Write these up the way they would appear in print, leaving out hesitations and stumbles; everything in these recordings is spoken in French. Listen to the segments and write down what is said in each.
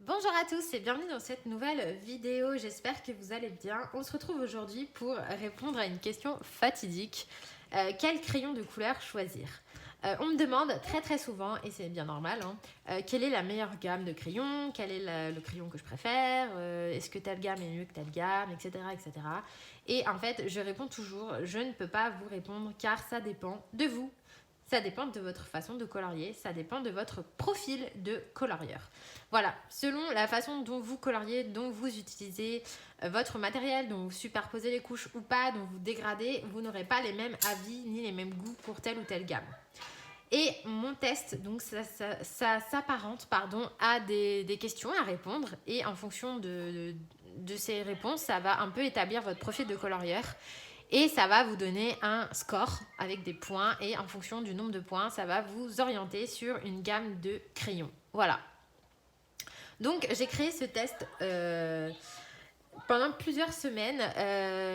Bonjour à tous et bienvenue dans cette nouvelle vidéo, j'espère que vous allez bien. On se retrouve aujourd'hui pour répondre à une question fatidique. Quel crayon de couleur choisir? On me demande très souvent, et c'est bien normal, quelle est la meilleure gamme de crayons, quel est le crayon que je préfère, est-ce que telle gamme est mieux que telle gamme, etc., etc. Et en fait, je réponds toujours, je ne peux pas vous répondre car ça dépend de vous. Ça dépend de votre façon de colorier, ça dépend de votre profil de colorieur. Voilà, selon la façon dont vous coloriez, dont vous utilisez votre matériel, dont vous superposez les couches ou pas, dont vous dégradez, vous n'aurez pas les mêmes avis ni les mêmes goûts pour telle ou telle gamme. Et mon test, donc ça s'apparente à des questions à répondre et en fonction de ces réponses, ça va un peu établir votre profil de colorieur. Et ça va vous donner un score avec des points et en fonction du nombre de points, ça va vous orienter sur une gamme de crayons. Voilà. Donc j'ai créé ce test pendant plusieurs semaines.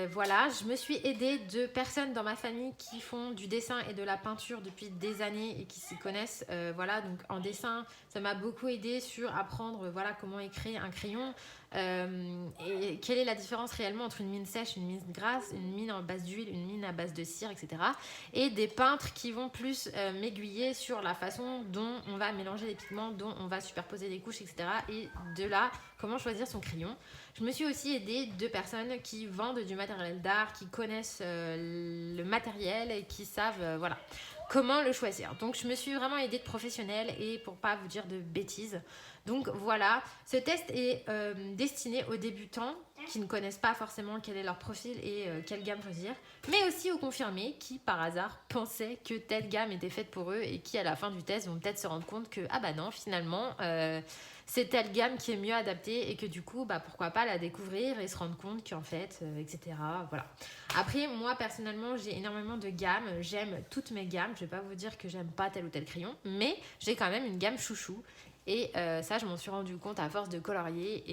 Voilà, je me suis aidée de personnes dans ma famille qui font du dessin et de la peinture depuis des années et qui s'y connaissent. Voilà, donc en dessin, ça m'a beaucoup aidée sur apprendre comment écrire un crayon. Et quelle est la différence réellement entre une mine sèche, une mine grasse, une mine à base d'huile, une mine à base de cire, etc. Et des peintres qui vont plus m'aiguiller sur la façon dont on va mélanger les pigments, dont on va superposer les couches, etc. Et de là, comment choisir son crayon. Je me suis aussi aidée de personnes qui vendent du matériel d'art, qui connaissent le matériel et qui savent comment le choisir. Donc je me suis vraiment aidée de professionnels et pour pas vous dire de bêtises. Donc voilà, ce test est destiné aux débutants qui ne connaissent pas forcément quel est leur profil et quelle gamme choisir, mais aussi aux confirmés qui par hasard pensaient que telle gamme était faite pour eux et qui à la fin du test vont peut-être se rendre compte que ah bah non finalement c'est telle gamme qui est mieux adaptée et que du coup pourquoi pas la découvrir et se rendre compte qu'en fait etc. Voilà. Après moi personnellement j'ai énormément de gammes, j'aime toutes mes gammes, je vais pas vous dire que j'aime pas tel ou tel crayon, mais j'ai quand même une gamme chouchou. Et ça, je m'en suis rendu compte à force de colorier.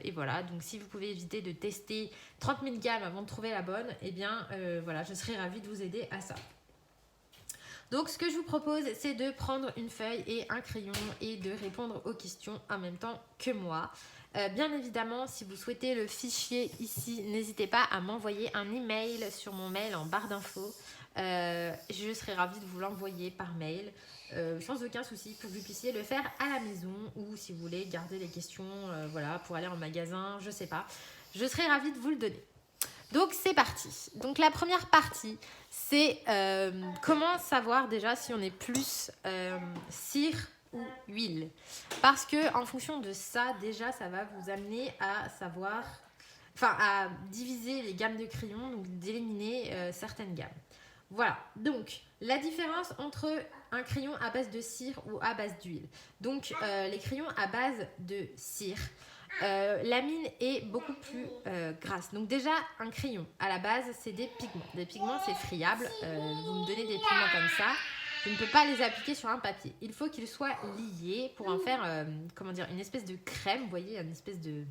Et voilà, donc si vous pouvez éviter de tester 30 000 gammes avant de trouver la bonne, eh bien voilà, je serais ravie de vous aider à ça. Donc ce que je vous propose, c'est de prendre une feuille et un crayon et de répondre aux questions en même temps que moi. Bien évidemment, si vous souhaitez le fichier ici, n'hésitez pas à m'envoyer un email sur mon mail en barre d'infos. Je serai ravie de vous l'envoyer par mail. Sans aucun souci pour que vous puissiez le faire à la maison ou si vous voulez garder les questions pour aller en magasin, je sais pas. Je serai ravie de vous le donner. Donc c'est parti. Donc la première partie, c'est comment savoir déjà si on est plus cire ou huile. Parce que en fonction de ça, déjà ça va vous amener à savoir, à diviser les gammes de crayons, donc d'éliminer certaines gammes. Voilà, donc la différence entre un crayon à base de cire ou à base d'huile. Donc les crayons à base de cire, la mine est beaucoup plus grasse. Donc déjà, un crayon, à la base, c'est des pigments. Des pigments, c'est friable. Vous me donnez des pigments comme ça, je ne peux pas les appliquer sur un papier. Il faut qu'ils soient liés pour en faire, une espèce de crème, vous voyez, une espèce de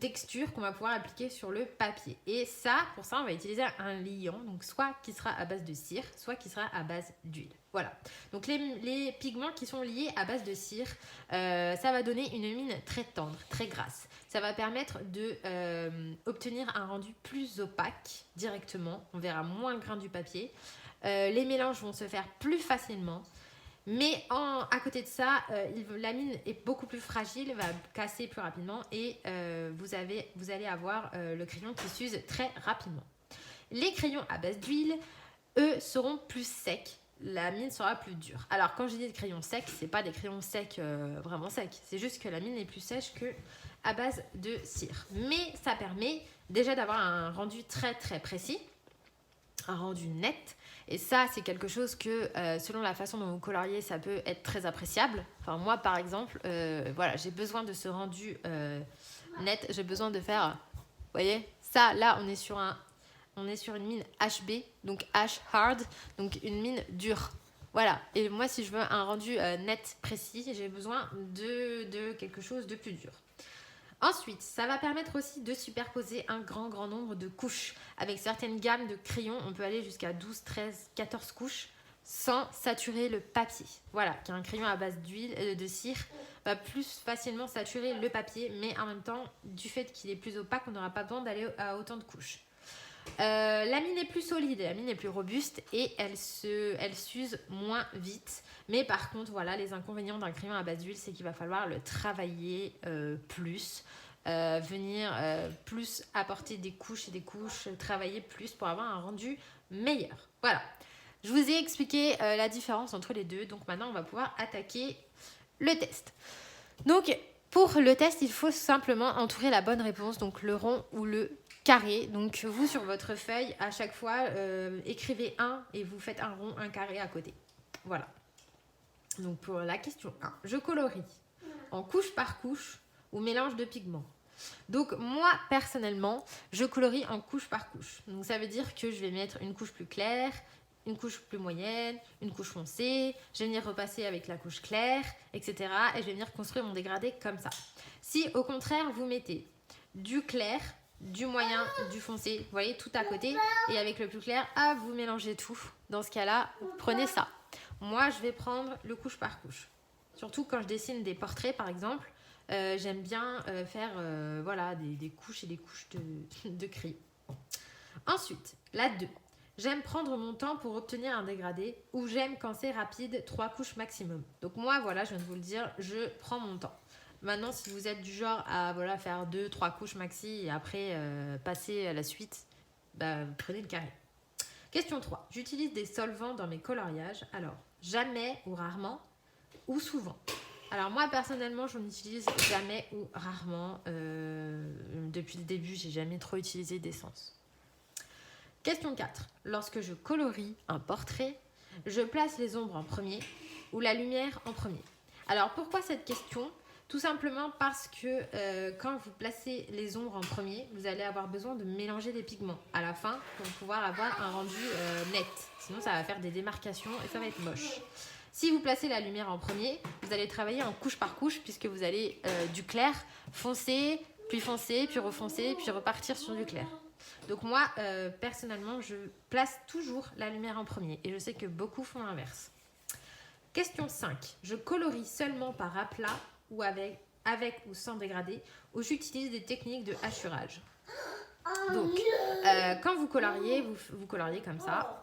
texture qu'on va pouvoir appliquer sur le papier. Et ça, pour ça, on va utiliser un liant, donc soit qui sera à base de cire, soit qui sera à base d'huile. Voilà. Donc les pigments qui sont liés à base de cire, ça va donner une mine très tendre, très grasse. Ça va permettre de obtenir un rendu plus opaque directement. On verra moins le grain du papier. Les mélanges vont se faire plus facilement. Mais à côté de ça, la mine est beaucoup plus fragile, va casser plus rapidement et vous allez avoir le crayon qui s'use très rapidement. Les crayons à base d'huile, eux, seront plus secs. La mine sera plus dure. Alors quand je dis des crayons secs, c'est pas des crayons secs vraiment secs. C'est juste que la mine est plus sèche que à base de cire. Mais ça permet déjà d'avoir un rendu très très précis, un rendu net. Et ça, c'est quelque chose que, selon la façon dont vous coloriez, ça peut être très appréciable. Enfin, moi, par exemple, j'ai besoin de ce rendu net. J'ai besoin de faire, vous voyez, ça, là, on est sur une mine HB, donc H hard, donc une mine dure. Voilà. Et moi, si je veux un rendu net, précis, j'ai besoin de quelque chose de plus dur. Ensuite, ça va permettre aussi de superposer un grand nombre de couches. Avec certaines gammes de crayons, on peut aller jusqu'à 12, 13, 14 couches. sans saturer le papier. Voilà, qu'un crayon à base d'huile, de cire va plus facilement saturer le papier, mais en même temps, du fait qu'il est plus opaque, on n'aura pas besoin d'aller à autant de couches. La mine est plus solide, la mine est plus robuste et elle s'use moins vite. Mais par contre, voilà, les inconvénients d'un crayon à base d'huile, c'est qu'il va falloir le travailler plus, venir plus apporter des couches et des couches, travailler plus pour avoir un rendu meilleur. Voilà, je vous ai expliqué la différence entre les deux. Donc maintenant, on va pouvoir attaquer le test. Donc pour le test, il faut simplement entourer la bonne réponse, donc le rond ou le carré. Donc vous, sur votre feuille, à chaque fois, écrivez 1 et vous faites un rond, un carré à côté. Voilà. Donc pour la question 1, je colorie en couche par couche ou mélange de pigments. Donc moi, personnellement, je colorie en couche par couche. Donc ça veut dire que je vais mettre une couche plus claire, une couche plus moyenne, une couche foncée, je vais venir repasser avec la couche claire, etc. Et je vais venir construire mon dégradé comme ça. Si au contraire, vous mettez du clair, du moyen, du foncé, vous voyez, tout à côté, et avec le plus clair, vous mélangez tout. Dans ce cas-là, prenez ça. Moi, je vais prendre le couche par couche. Surtout quand je dessine des portraits, par exemple, j'aime bien faire voilà, des couches et des couches de crayon. Ensuite, la 2. J'aime prendre mon temps pour obtenir un dégradé ou j'aime quand c'est rapide, 3 couches maximum. Donc moi, voilà, je viens de vous le dire, je prends mon temps. Maintenant, si vous êtes du genre à voilà, faire 2-3 couches maxi et après passer à la suite, prenez le carré. Question 3. J'utilise des solvants dans mes coloriages. Alors, jamais ou rarement ou souvent. Alors moi, personnellement, je n'utilise jamais ou rarement. Depuis le début, j'ai jamais trop utilisé d'essence. Question 4. Lorsque je colorie un portrait, je place les ombres en premier ou la lumière en premier. Alors pourquoi cette question ? Tout simplement parce que quand vous placez les ombres en premier, vous allez avoir besoin de mélanger les pigments à la fin pour pouvoir avoir un rendu net. Sinon, ça va faire des démarcations et ça va être moche. Si vous placez la lumière en premier, vous allez travailler en couche par couche puisque vous allez du clair foncer, puis refoncer, puis repartir sur du clair. Donc moi, personnellement, je place toujours la lumière en premier et je sais que beaucoup font l'inverse. Question 5. Je colorie seulement par aplat ou avec ou sans dégradé ou j'utilise des techniques de hachurage. Donc, quand vous coloriez, vous coloriez comme ça.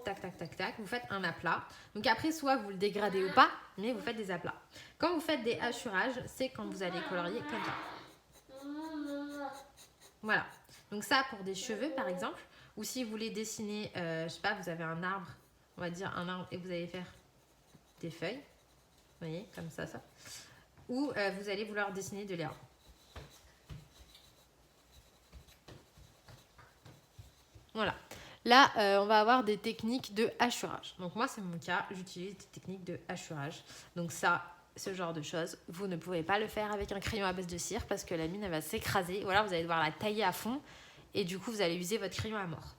Tac, tac, tac, tac, vous faites un aplat. Donc après, soit vous le dégradez ou pas, mais vous faites des aplats. Quand vous faites des hachurages, c'est quand vous allez colorier comme ça. Voilà. Donc ça, pour des cheveux, par exemple, ou si vous voulez dessiner, je sais pas, vous avez un arbre, on va dire un arbre, et vous allez faire des feuilles, vous voyez, comme ça. Ou vous allez vouloir dessiner de l'herbe. Voilà. Là, on va avoir des techniques de hachurage. Donc moi, c'est mon cas, j'utilise des techniques de hachurage. Donc ça, ce genre de choses, vous ne pouvez pas le faire avec un crayon à base de cire parce que la mine, elle va s'écraser. Ou alors, vous allez devoir la tailler à fond et du coup, vous allez user votre crayon à mort.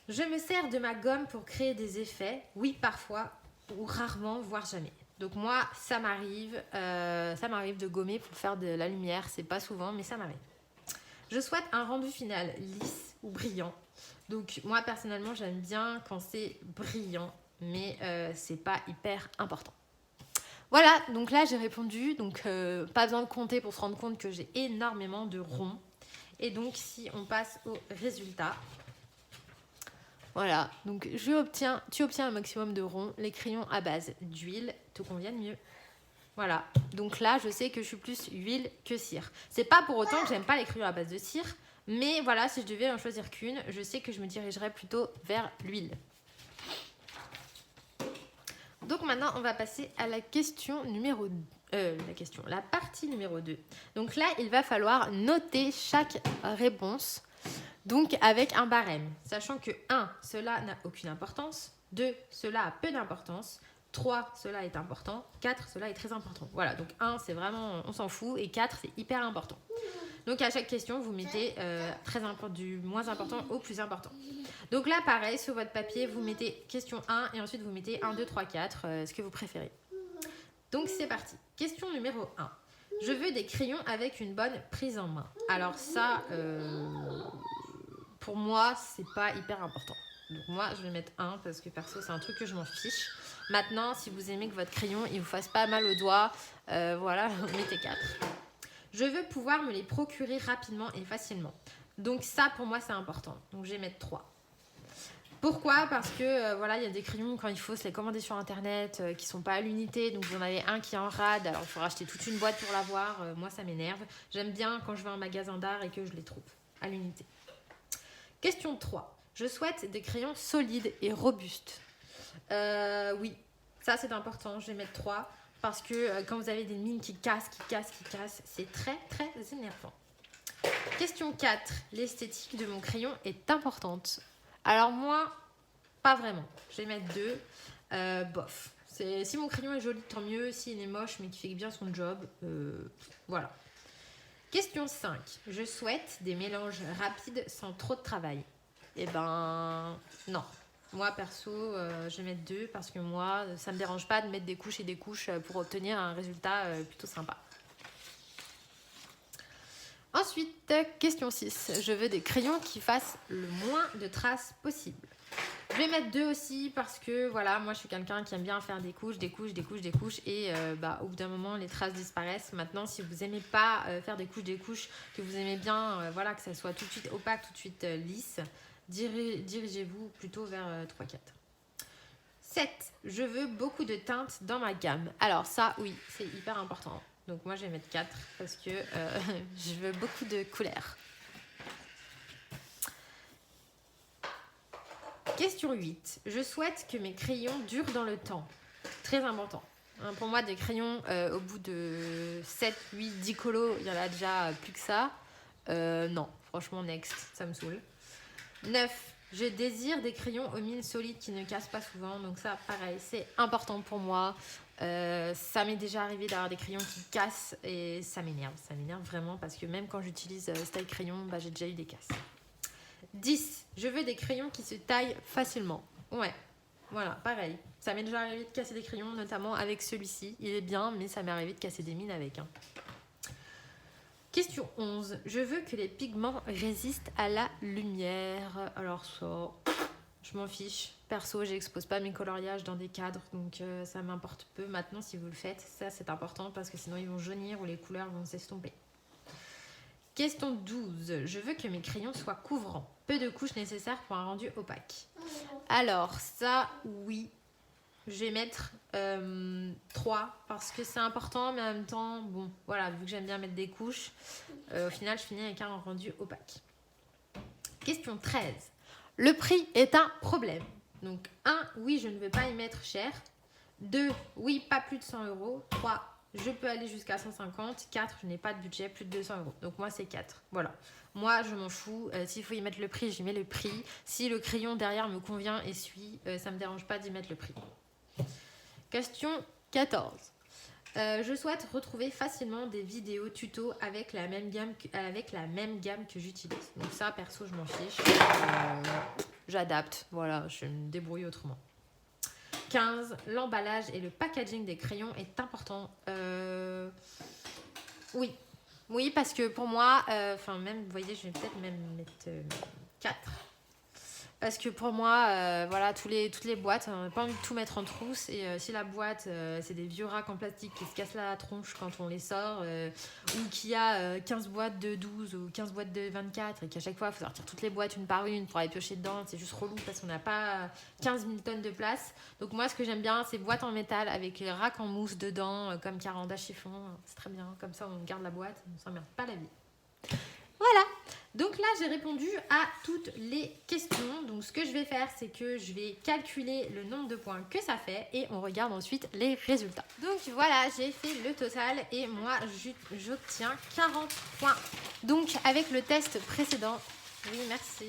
Je me sers de ma gomme pour créer des effets. Oui, parfois, ou rarement, voire jamais. Donc moi, ça m'arrive de gommer pour faire de la lumière. C'est pas souvent, mais ça m'arrive. Je souhaite un rendu final lisse ou brillant. Donc moi personnellement j'aime bien quand c'est brillant, mais c'est pas hyper important. Voilà, donc là j'ai répondu, donc pas besoin de compter pour se rendre compte que j'ai énormément de ronds. Et donc si on passe au résultat, voilà, donc tu obtiens un maximum de ronds, les crayons à base d'huile te conviennent mieux. Voilà, donc là je sais que je suis plus huile que cire. C'est pas pour autant que j'aime pas les crayons à base de cire, mais voilà, si je devais en choisir qu'une, je sais que je me dirigerais plutôt vers l'huile. Donc maintenant, on va passer à la question numéro 2. La partie numéro 2. Donc là, il va falloir noter chaque réponse, donc avec un barème. Sachant que 1, cela n'a aucune importance. 2, cela a peu d'importance. 3, cela est important. 4, cela est très important. Voilà, donc 1, c'est vraiment, on s'en fout. Et 4, c'est hyper important. Donc à chaque question, vous mettez du moins important au plus important. Donc là, pareil, sur votre papier, vous mettez question 1 et ensuite vous mettez 1, 2, 3, 4, ce que vous préférez. Donc c'est parti. Question numéro 1. Je veux des crayons avec une bonne prise en main. Alors ça, pour moi, c'est pas hyper important. Donc moi, je vais mettre 1 parce que perso, c'est un truc que je m'en fiche. Maintenant, si vous aimez que votre crayon, il vous fasse pas mal au doigt, voilà, mettez 4. Je veux pouvoir me les procurer rapidement et facilement. Donc ça, pour moi, c'est important. Donc je vais mettre 3. Pourquoi? Parce que voilà, il y a des crayons quand il faut se les commander sur internet qui sont pas à l'unité, donc vous en avez un qui est en rade, alors il faut racheter toute une boîte pour l'avoir. Moi ça m'énerve. J'aime bien quand je vais en magasin d'art et que je les trouve à l'unité. Question 3. Je souhaite des crayons solides et robustes. Oui, ça c'est important, je vais mettre 3 parce que quand vous avez des mines qui cassent, c'est très très énervant. Question 4. L'esthétique de mon crayon est importante. Alors moi, pas vraiment. Je vais mettre 2. Bof. Si mon crayon est joli, tant mieux. S'il est moche, mais qui fait bien son job, voilà. Question 5. Je souhaite des mélanges rapides sans trop de travail. Eh ben, non. Moi, perso, je vais mettre 2 parce que moi, ça me dérange pas de mettre des couches et des couches pour obtenir un résultat plutôt sympa. Ensuite, question 6. Je veux des crayons qui fassent le moins de traces possible. Je vais mettre 2 aussi parce que voilà, moi je suis quelqu'un qui aime bien faire des couches et au bout d'un moment les traces disparaissent. Maintenant, si vous aimez pas faire des couches, que vous aimez bien voilà, que ça soit tout de suite opaque, tout de suite lisse, dirigez-vous plutôt vers 3-4. 7. Je veux beaucoup de teintes dans ma gamme. Alors ça, oui, c'est hyper important. Donc moi je vais mettre 4 parce que je veux beaucoup de couleurs. Question 8. Je souhaite que mes crayons durent dans le temps. Très important. Pour moi, des crayons au bout de 7, 8, 10 colos, il y en a déjà plus que ça. Non, franchement, next, ça me saoule. 9. Je désire des crayons aux mines solides qui ne cassent pas souvent. Donc ça, pareil, c'est important pour moi. Ça m'est déjà arrivé d'avoir des crayons qui cassent et ça m'énerve. Ça m'énerve vraiment parce que même quand j'utilise style crayon, j'ai déjà eu des casses. 10. Je veux des crayons qui se taillent facilement. Ouais, voilà, pareil. Ça m'est déjà arrivé de casser des crayons, notamment avec celui-ci. Il est bien, mais ça m'est arrivé de casser des mines avec. Question 11. Je veux que les pigments résistent à la lumière. Alors ça, je m'en fiche. Perso, j'expose pas mes coloriages dans des cadres, donc ça m'importe peu. Maintenant, si vous le faites, ça c'est important parce que sinon ils vont jaunir ou les couleurs vont s'estomper. Question 12. Je veux que mes crayons soient couvrants. Peu de couches nécessaires pour un rendu opaque. Alors ça, oui. Je vais mettre 3 parce que c'est important, mais en même temps, bon, voilà, vu que j'aime bien mettre des couches, au final, je finis avec un rendu opaque. Question 13. Le prix est un problème. Donc 1, oui, je ne veux pas y mettre cher. 2, oui, pas plus de 100 €. 3, je peux aller jusqu'à 150. 4, je n'ai pas de budget, plus de 200 €. Donc moi, c'est 4. Voilà. Moi, je m'en fous. S'il faut y mettre le prix, j'y mets le prix. Si le crayon derrière me convient et suit, ça ne me dérange pas d'y mettre le prix. Question 14. Je souhaite retrouver facilement des vidéos tuto avec la même gamme que j'utilise. Donc ça, perso, je m'en fiche. J'adapte. Voilà, je me débrouille autrement. 15. L'emballage et le packaging des crayons est important. Oui, parce que pour moi, même, vous voyez, je vais peut-être même mettre 4. Parce que pour moi, voilà, toutes les boîtes, on n'a pas envie de tout mettre en trousse. Et si la boîte, c'est des vieux racks en plastique qui se cassent la tronche quand on les sort, ou qu'il y a 15 boîtes de 12 ou 15 boîtes de 24, et qu'à chaque fois, il faut sortir toutes les boîtes une par une pour aller piocher dedans, c'est juste relou parce qu'on n'a pas 15 000 tonnes de place. Donc moi, ce que j'aime bien, c'est boîtes en métal avec les racks en mousse dedans, comme Caranda chiffon. C'est très bien, comme ça on garde la boîte, on ne s'emmerde pas la vie. Voilà. Donc là, j'ai répondu à toutes les questions. Donc ce que je vais faire, c'est que je vais calculer le nombre de points que ça fait et on regarde ensuite les résultats. Donc voilà, j'ai fait le total et moi, j'obtiens 40 points. Donc avec le test précédent, oui, merci.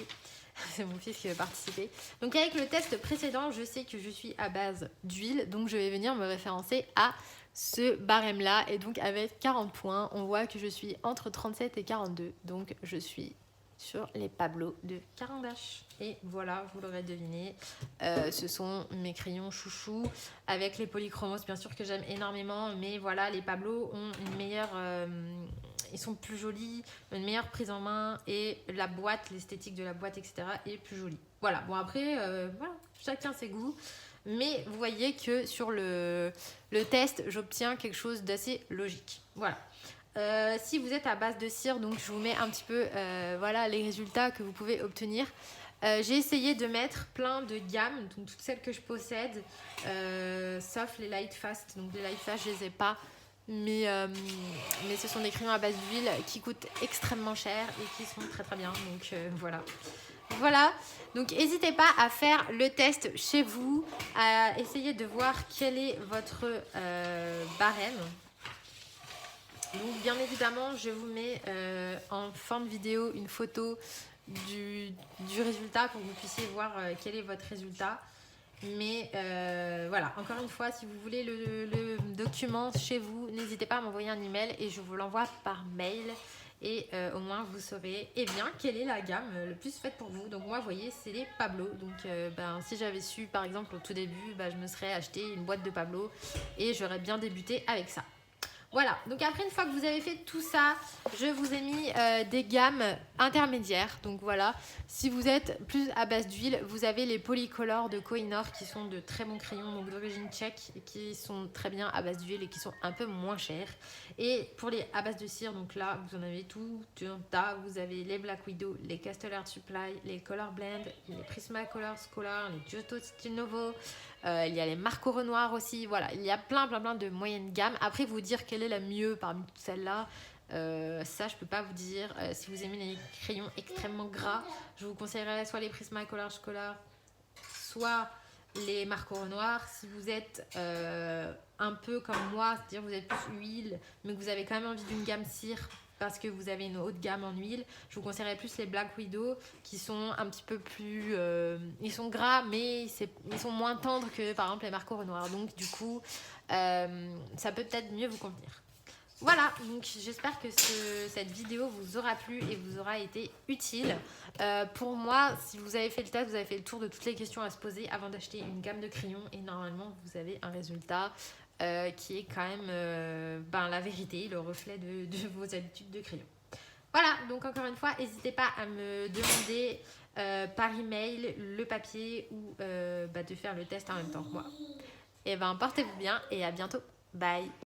C'est mon fils qui veut participer. Donc avec le test précédent, je sais que je suis à base d'huile. Donc je vais venir me référencer à ce barème-là. Et donc avec 40 points, on voit que je suis entre 37 et 42. Donc je suis sur les Pablo de Caran d'Ache. Et voilà, vous l'aurez deviné, ce sont mes crayons chouchous avec les polychromos, bien sûr que j'aime énormément. Mais voilà, les Pablo ont une meilleure... ils sont plus jolis, une meilleure prise en main et la boîte, l'esthétique de la boîte, etc. est plus jolie. Voilà. Voilà, bon après, voilà, chacun ses goûts. Mais vous voyez que sur le test, j'obtiens quelque chose d'assez logique. Voilà. Si vous êtes à base de cire, donc je vous mets un petit peu voilà, les résultats que vous pouvez obtenir. J'ai essayé de mettre plein de gammes, donc toutes celles que je possède, sauf les Light Fast. Donc les Light Fast, je les ai pas. Mais ce sont des crayons à base d'huile qui coûtent extrêmement cher et qui sont très très bien. Donc voilà. Voilà, donc n'hésitez pas à faire le test chez vous, à essayer de voir quel est votre barème. Donc bien évidemment, je vous mets en fin de vidéo une photo du résultat pour que vous puissiez voir quel est votre résultat. Mais voilà, encore une fois, si vous voulez le document chez vous, n'hésitez pas à m'envoyer un email et je vous l'envoie par mail. Et au moins vous saurez bien quelle est la gamme le plus faite pour vous. Donc moi vous voyez c'est les Pablo. Donc si j'avais su par exemple au tout début, je me serais acheté une boîte de Pablo et j'aurais bien débuté avec ça. Voilà, donc après une fois que vous avez fait tout ça, je vous ai mis des gammes intermédiaires. Donc voilà, si vous êtes plus à base d'huile, vous avez les Polycolor de Kohinoor qui sont de très bons crayons, donc d'origine tchèque, et qui sont très bien à base d'huile et qui sont un peu moins chers. Et pour les à base de cire, donc là vous en avez tout un tas. Vous avez les Black Widow, les Castle Art Supply, les Color Blend, les Prismacolor Scholar, les Giotto Stinovo. Il y a les Marco Renoir aussi, voilà, il y a plein de moyennes gammes. Après, vous dire quelle est la mieux parmi toutes celles-là, ça je peux pas vous dire. Si vous aimez les crayons extrêmement gras, je vous conseillerais soit les Prismacolor Scholar, soit les Marco Renoir. Si vous êtes un peu comme moi, c'est-à-dire vous êtes plus huile, mais que vous avez quand même envie d'une gamme cire, parce que vous avez une haute gamme en huile, je vous conseillerais plus les Black Widow qui sont un petit peu plus... ils sont gras mais ils sont moins tendres que par exemple les Marco Renoir. Donc du coup, ça peut peut-être mieux vous convenir. Voilà, donc j'espère que cette vidéo vous aura plu et vous aura été utile. Pour moi, si vous avez fait le test, vous avez fait le tour de toutes les questions à se poser avant d'acheter une gamme de crayons et normalement vous avez un résultat qui est quand même la vérité, le reflet de vos habitudes de crayon. Voilà, donc encore une fois, n'hésitez pas à me demander par email le papier ou de faire le test en même temps que moi. Et portez-vous bien et à bientôt. Bye.